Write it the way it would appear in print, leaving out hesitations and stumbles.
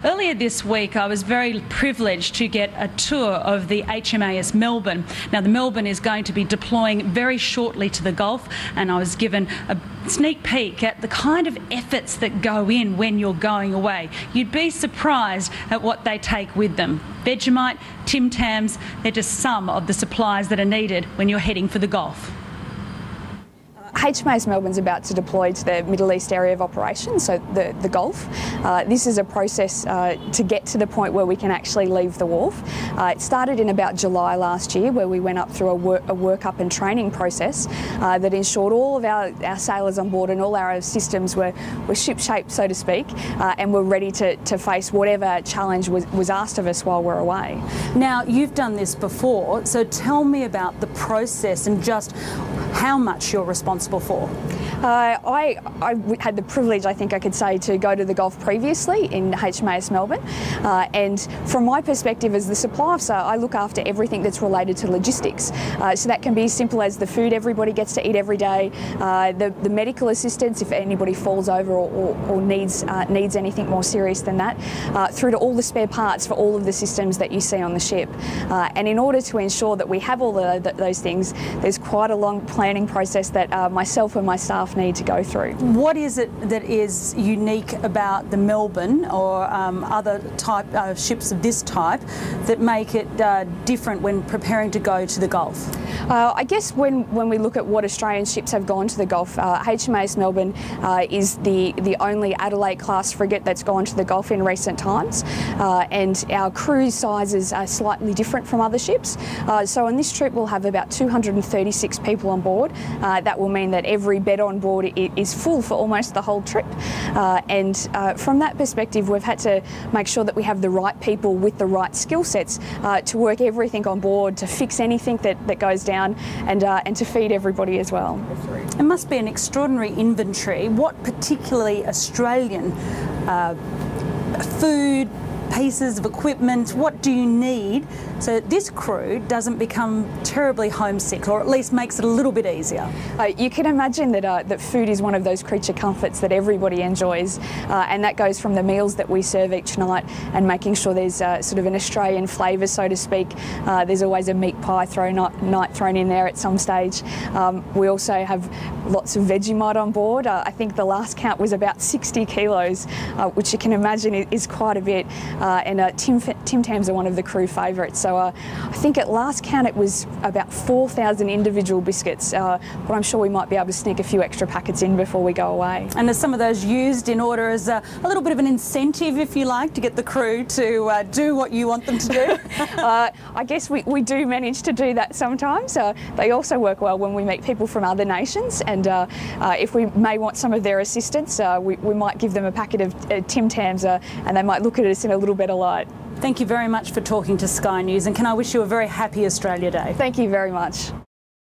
Earlier this week, I was very privileged to get a tour of the HMAS Melbourne. Now, the Melbourne is going to be deploying very shortly to the Gulf, and I was given a sneak peek at the kind of efforts that go in when you're going away. You'd be surprised at what they take with them. Vegemite, Tim Tams, they're just some of the supplies that are needed when you're heading for the Gulf. HMAS Melbourne's about to deploy to the Middle East area of operations, so the Gulf. This is a process to get to the point where we can actually leave the wharf. It started in about July last year, where we went up through a work-up and training process that ensured all of our sailors on board and all our systems were ship-shape, so to speak, and were ready to face whatever challenge was asked of us while we're away. Now, you've done this before, so tell me about the process and just how much you're responsible for. I had the privilege, I think I could say, to go to the Gulf previously in HMAS Melbourne, and from my perspective as the supply officer, I look after everything that's related to logistics. So that can be as simple as the food everybody gets to eat every day, the medical assistance if anybody falls over or needs anything more serious than that, through to all the spare parts for all of the systems that you see on the ship. And in order to ensure that we have all those things, there's quite a long planning process that myself and my staff need to go through. What is it that is unique about the Melbourne or other type ships of this type that make it different when preparing to go to the Gulf? I guess when we look at what Australian ships have gone to the Gulf, HMAS Melbourne is the only Adelaide class frigate that's gone to the Gulf in recent times, and our crew sizes are slightly different from other ships. So on this trip we'll have about 236 people on board. That will mean that every bed on board is full for almost the whole trip, and from that perspective we've had to make sure that we have the right people with the right skill sets to work everything on board, to fix anything that goes down, and to feed everybody as well. It must be an extraordinary inventory. What particularly Australian food, pieces of equipment, what do you need so that this crew doesn't become terribly homesick, or at least makes it a little bit easier? You can imagine that food is one of those creature comforts that everybody enjoys, and that goes from the meals that we serve each night and making sure there's sort of an Australian flavour, so to speak. There's always a meat pie thrown in there at some stage. We also have lots of Vegemite on board. I think the last count was about 60 kilos, which you can imagine is quite a bit. And Tim Tams are one of the crew favourites. So I think at last count it was about 4,000 individual biscuits, but I'm sure we might be able to sneak a few extra packets in before we go away. And are some of those used in order as a little bit of an incentive, if you like, to get the crew to do what you want them to do? I guess we do manage to do that sometimes. They also work well when we meet people from other nations, and if we may want some of their assistance, we might give them a packet of Tim Tams, and they might look at us in a little better light. Thank you very much for talking to Sky News, and can I wish you a very happy Australia Day? Thank you very much.